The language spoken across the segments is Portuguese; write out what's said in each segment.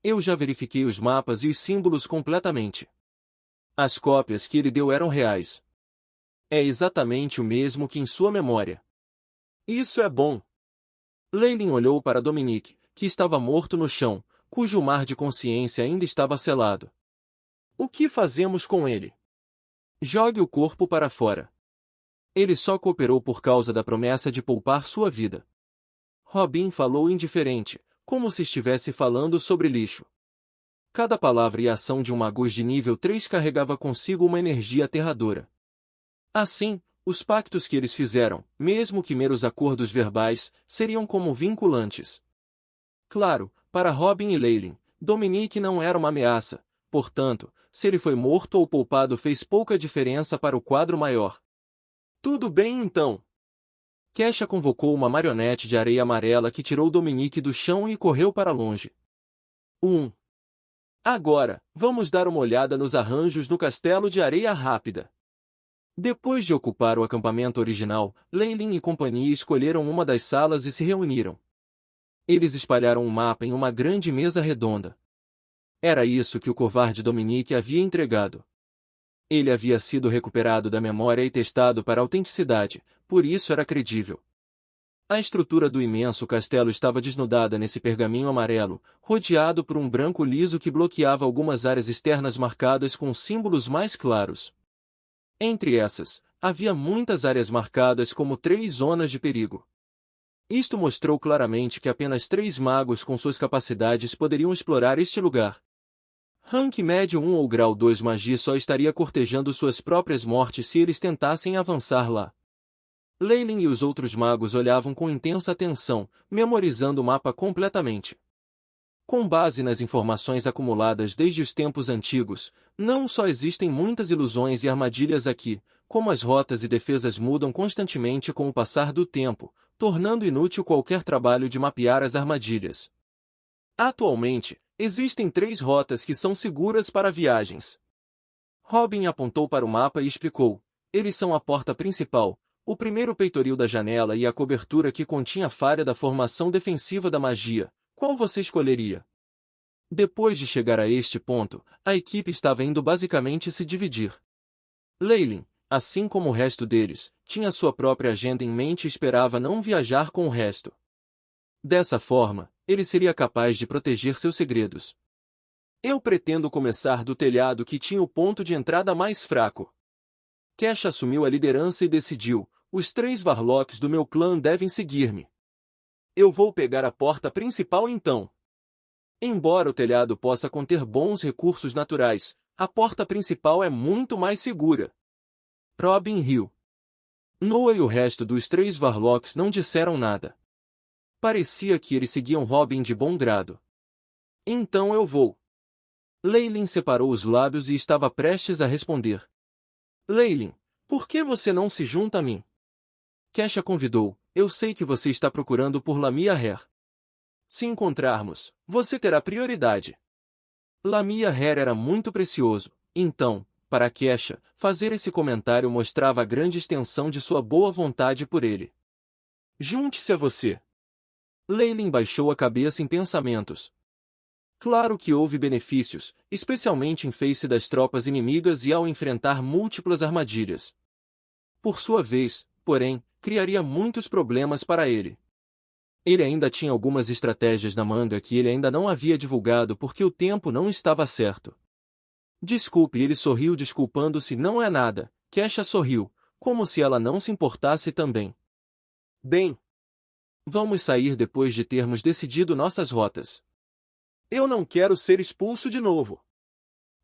Eu já verifiquei os mapas e os símbolos completamente. As cópias que ele deu eram reais. É exatamente o mesmo que em sua memória. Isso é bom. Leylin olhou para Dominique, que estava morto no chão, cujo mar de consciência ainda estava selado. O que fazemos com ele? Jogue o corpo para fora. Ele só cooperou por causa da promessa de poupar sua vida. Robin falou indiferente, como se estivesse falando sobre lixo. Cada palavra e ação de um magus de nível 3 carregava consigo uma energia aterradora. Assim, os pactos que eles fizeram, mesmo que meros acordos verbais, seriam como vinculantes. Claro, para Robin e Leylin, Dominique não era uma ameaça, portanto, se ele foi morto ou poupado fez pouca diferença para o quadro maior. Tudo bem então. Kesha convocou uma marionete de areia amarela que tirou Dominique do chão e correu para longe. Agora, vamos dar uma olhada nos arranjos no castelo de areia rápida. Depois de ocupar o acampamento original, Leylin e companhia escolheram uma das salas e se reuniram. Eles espalharam um mapa em uma grande mesa redonda. Era isso que o covarde Dominique havia entregado. Ele havia sido recuperado da memória e testado para autenticidade, por isso era credível. A estrutura do imenso castelo estava desnudada nesse pergaminho amarelo, rodeado por um branco liso que bloqueava algumas áreas externas marcadas com símbolos mais claros. Entre essas, havia muitas áreas marcadas como 3 zonas de perigo. Isto mostrou claramente que apenas 3 magos com suas capacidades poderiam explorar este lugar. Rank médio 1 ou grau 2 magia só estaria cortejando suas próprias mortes se eles tentassem avançar lá. Leylin e os outros magos olhavam com intensa atenção, memorizando o mapa completamente. Com base nas informações acumuladas desde os tempos antigos, não só existem muitas ilusões e armadilhas aqui, como as rotas e defesas mudam constantemente com o passar do tempo, tornando inútil qualquer trabalho de mapear as armadilhas. Atualmente, existem 3 rotas que são seguras para viagens. Robin apontou para o mapa e explicou: eles são a porta principal, o primeiro peitoril da janela e a cobertura que continha a falha da formação defensiva da magia. Qual você escolheria? Depois de chegar a este ponto, a equipe estava indo basicamente se dividir. Leylin, assim como o resto deles, tinha sua própria agenda em mente e esperava não viajar com o resto. Dessa forma, ele seria capaz de proteger seus segredos. Eu pretendo começar do telhado que tinha o ponto de entrada mais fraco. Kesh assumiu a liderança e decidiu: os 3 Varlocks do meu clã devem seguir-me. Eu vou pegar a porta principal então. Embora o telhado possa conter bons recursos naturais, a porta principal é muito mais segura. Robin riu. Noah e o resto dos 3 Varlocks não disseram nada. Parecia que eles seguiam Robin de bom grado. Então eu vou. Leylin separou os lábios e estava prestes a responder. Leylin, por que você não se junta a mim? Kesha convidou: eu sei que você está procurando por Lamia Hare. Se encontrarmos, você terá prioridade. Lamia Hare era muito precioso, então, para Kesha, fazer esse comentário mostrava a grande extensão de sua boa vontade por ele. Junte-se a você. Leylin baixou a cabeça em pensamentos. Claro que houve benefícios, especialmente em face das tropas inimigas e ao enfrentar múltiplas armadilhas. Por sua vez, porém, criaria muitos problemas para ele. Ele ainda tinha algumas estratégias na manga que ele ainda não havia divulgado porque o tempo não estava certo. Desculpe, ele sorriu desculpando-se. Não é nada. Kesha sorriu, como se ela não se importasse também. Bem, vamos sair depois de termos decidido nossas rotas. Eu não quero ser expulso de novo!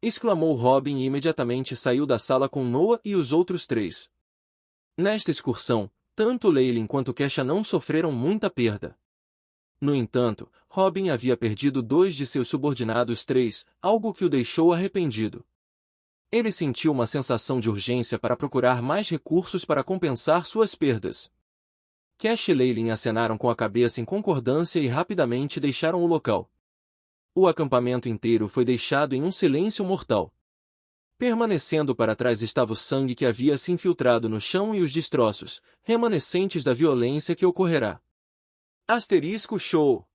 Exclamou Robin e imediatamente saiu da sala com Noah e os outros 3. Nesta excursão, tanto Leylin quanto Kesha não sofreram muita perda. No entanto, Robin havia perdido 2 de seus subordinados 3, algo que o deixou arrependido. Ele sentiu uma sensação de urgência para procurar mais recursos para compensar suas perdas. Kesha e Leylin acenaram com a cabeça em concordância e rapidamente deixaram o local. O acampamento inteiro foi deixado em um silêncio mortal. Permanecendo para trás estava o sangue que havia se infiltrado no chão e os destroços, remanescentes da violência que ocorrerá. Asterisco Show.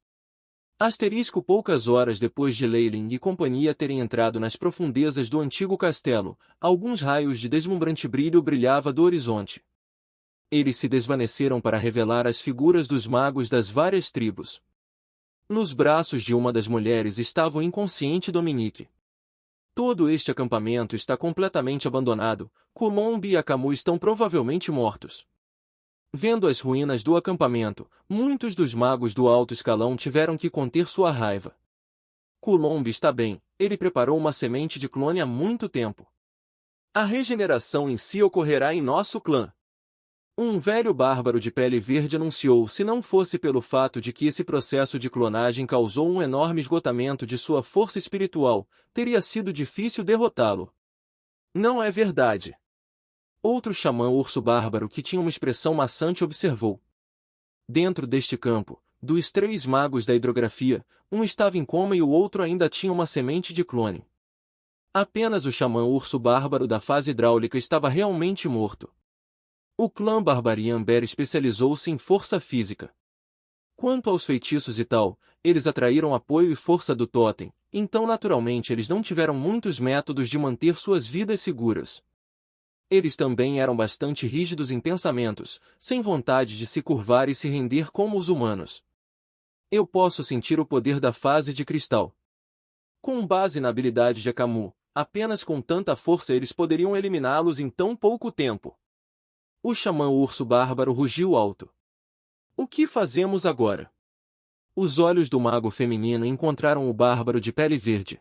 Poucas horas depois de Leylin e companhia terem entrado nas profundezas do antigo castelo, alguns raios de deslumbrante brilho brilhava do horizonte. Eles se desvaneceram para revelar as figuras dos magos das várias tribos. Nos braços de uma das mulheres estava o inconsciente Dominique. Todo este acampamento está completamente abandonado, Colombe e Akamu estão provavelmente mortos. Vendo as ruínas do acampamento, muitos dos magos do alto escalão tiveram que conter sua raiva. Colombe está bem, ele preparou uma semente de clone há muito tempo. A regeneração em si ocorrerá em nosso clã. Um velho bárbaro de pele verde anunciou se não fosse pelo fato de que esse processo de clonagem causou um enorme esgotamento de sua força espiritual, teria sido difícil derrotá-lo. Não é verdade. Outro xamã urso bárbaro que tinha uma expressão maçante observou. Dentro deste campo, dos 3 magos da hidrografia, um estava em coma e o outro ainda tinha uma semente de clone. Apenas o xamã urso bárbaro da fase hidráulica estava realmente morto. O clã Barbarian Bear especializou-se em força física. Quanto aos feitiços e tal, eles atraíram apoio e força do totem, então naturalmente eles não tiveram muitos métodos de manter suas vidas seguras. Eles também eram bastante rígidos em pensamentos, sem vontade de se curvar e se render como os humanos. Eu posso sentir o poder da fase de cristal. Com base na habilidade de Akamu, apenas com tanta força eles poderiam eliminá-los em tão pouco tempo. O xamã urso bárbaro rugiu alto. O que fazemos agora? Os olhos do mago feminino encontraram o bárbaro de pele verde.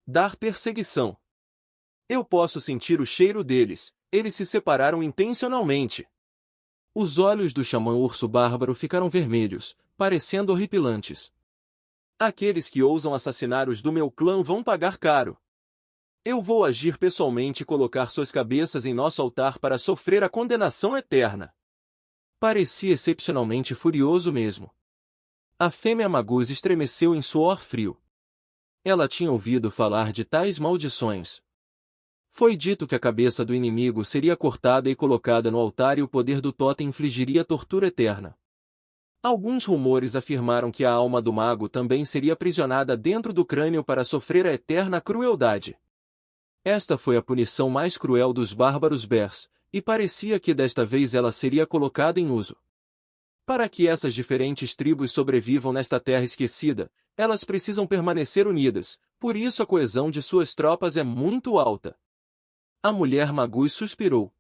Dar perseguição. Eu posso sentir o cheiro deles, eles se separaram intencionalmente. Os olhos do xamã urso bárbaro ficaram vermelhos, parecendo horripilantes. Aqueles que ousam assassinar os do meu clã vão pagar caro. Eu vou agir pessoalmente e colocar suas cabeças em nosso altar para sofrer a condenação eterna. Parecia excepcionalmente furioso mesmo. A fêmea Magus estremeceu em suor frio. Ela tinha ouvido falar de tais maldições. Foi dito que a cabeça do inimigo seria cortada e colocada no altar e o poder do totem infligiria tortura eterna. Alguns rumores afirmaram que a alma do mago também seria aprisionada dentro do crânio para sofrer a eterna crueldade. Esta foi a punição mais cruel dos bárbaros Bears, e parecia que desta vez ela seria colocada em uso. Para que essas diferentes tribos sobrevivam nesta terra esquecida, elas precisam permanecer unidas, por isso a coesão de suas tropas é muito alta. A mulher Magus suspirou.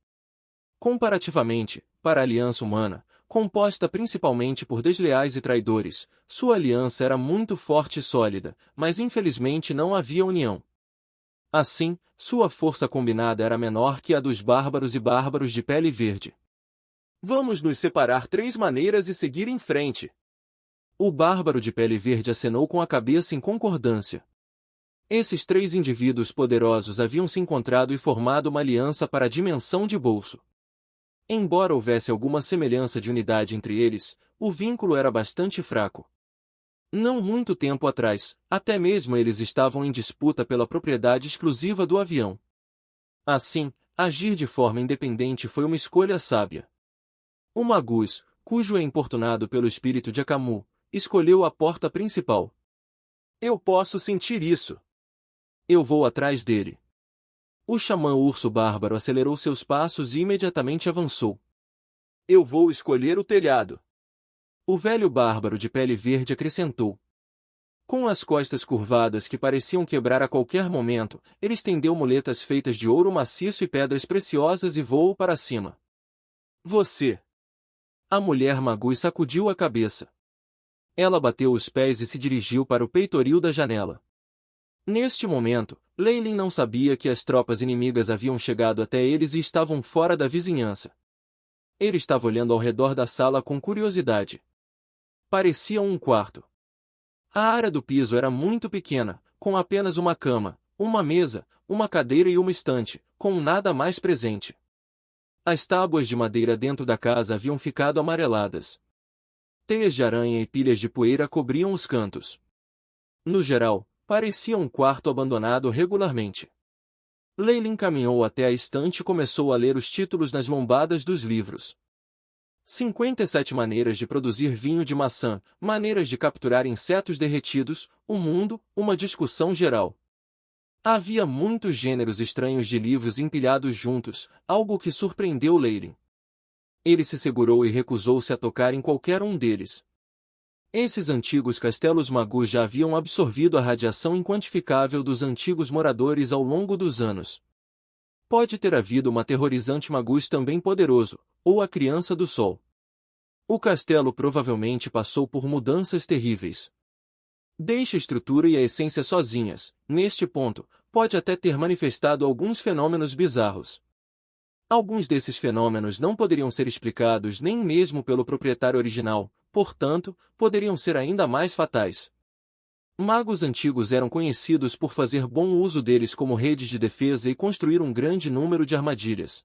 Comparativamente, para a aliança humana, composta principalmente por desleais e traidores, sua aliança era muito forte e sólida, mas infelizmente não havia união. Assim, sua força combinada era menor que a dos bárbaros e bárbaros de pele verde. Vamos nos separar 3 maneiras e seguir em frente. O bárbaro de pele verde acenou com a cabeça em concordância. Esses 3 indivíduos poderosos haviam se encontrado e formado uma aliança para a dimensão de bolso. Embora houvesse alguma semelhança de unidade entre eles, o vínculo era bastante fraco. Não muito tempo atrás, até mesmo eles estavam em disputa pela propriedade exclusiva do avião. Assim, agir de forma independente foi uma escolha sábia. O Magus, cujo é importunado pelo espírito de Akamu, escolheu a porta principal. Eu posso sentir isso. Eu vou atrás dele. O xamã urso bárbaro acelerou seus passos e imediatamente avançou. Eu vou escolher o telhado. O velho bárbaro de pele verde acrescentou. Com as costas curvadas que pareciam quebrar a qualquer momento, ele estendeu muletas feitas de ouro maciço e pedras preciosas e voou para cima. Você! A mulher Magus sacudiu a cabeça. Ela bateu os pés e se dirigiu para o peitoril da janela. Neste momento, Leylin não sabia que as tropas inimigas haviam chegado até eles e estavam fora da vizinhança. Ele estava olhando ao redor da sala com curiosidade. Parecia um quarto. A área do piso era muito pequena, com apenas uma cama, uma mesa, uma cadeira e uma estante, com nada mais presente. As tábuas de madeira dentro da casa haviam ficado amareladas. Teias de aranha e pilhas de poeira cobriam os cantos. No geral, parecia um quarto abandonado regularmente. Leylin caminhou até a estante e começou a ler os títulos nas lombadas dos livros. 57 maneiras de produzir vinho de maçã, maneiras de capturar insetos derretidos, o mundo, uma discussão geral. Havia muitos gêneros estranhos de livros empilhados juntos, algo que surpreendeu Leylin. Ele se segurou e recusou-se a tocar em qualquer um deles. Esses antigos castelos magus já haviam absorvido a radiação inquantificável dos antigos moradores ao longo dos anos. Pode ter havido um aterrorizante magus também poderoso, ou a Criança do Sol. O castelo provavelmente passou por mudanças terríveis. Deixe a estrutura e a essência sozinhas, neste ponto, pode até ter manifestado alguns fenômenos bizarros. Alguns desses fenômenos não poderiam ser explicados nem mesmo pelo proprietário original, portanto, poderiam ser ainda mais fatais. Magos antigos eram conhecidos por fazer bom uso deles como redes de defesa e construir um grande número de armadilhas.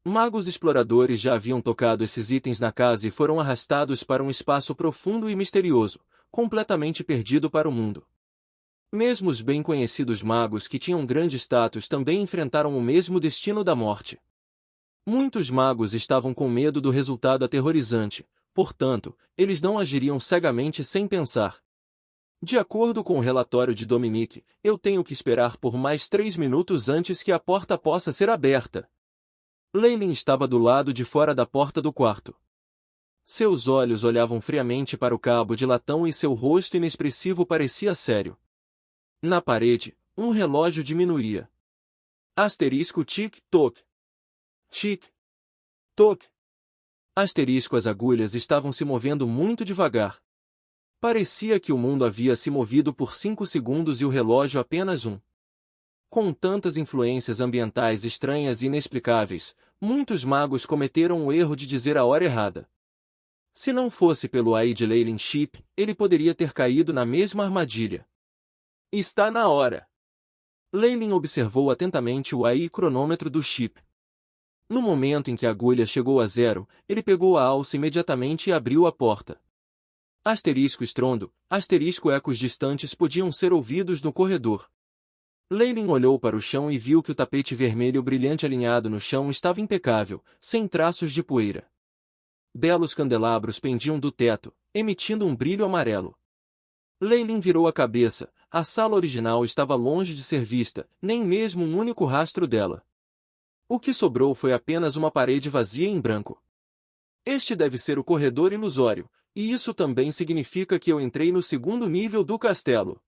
Magos exploradores já haviam tocado esses itens na casa e foram arrastados para um espaço profundo e misterioso, completamente perdido para o mundo. Mesmo os bem conhecidos magos que tinham grande status também enfrentaram o mesmo destino da morte. Muitos magos estavam com medo do resultado aterrorizante, portanto, eles não agiriam cegamente sem pensar. De acordo com o relatório de Dominique, eu tenho que esperar por mais 3 minutos antes que a porta possa ser aberta. Leylin estava do lado de fora da porta do quarto. Seus olhos olhavam friamente para o cabo de latão e seu rosto inexpressivo parecia sério. Na parede, um relógio diminuía. Asterisco tic-toc. Tic-toc. Asterisco as agulhas estavam se movendo muito devagar. Parecia que o mundo havia se movido por 5 segundos e o relógio apenas 1. Com tantas influências ambientais estranhas e inexplicáveis, muitos magos cometeram o erro de dizer a hora errada. Se não fosse pelo AI de Leylin Chip, ele poderia ter caído na mesma armadilha. Está na hora. Leylin observou atentamente o AI cronômetro do chip. No momento em que a agulha chegou a 0, ele pegou a alça imediatamente e abriu a porta. Asterisco estrondo, asterisco ecos distantes podiam ser ouvidos no corredor. Leylin olhou para o chão e viu que o tapete vermelho brilhante alinhado no chão estava impecável, sem traços de poeira. Belos candelabros pendiam do teto, emitindo um brilho amarelo. Leylin virou a cabeça, a sala original estava longe de ser vista, nem mesmo um único rastro dela. O que sobrou foi apenas uma parede vazia em branco. Este deve ser o corredor ilusório, e isso também significa que eu entrei no segundo nível do castelo.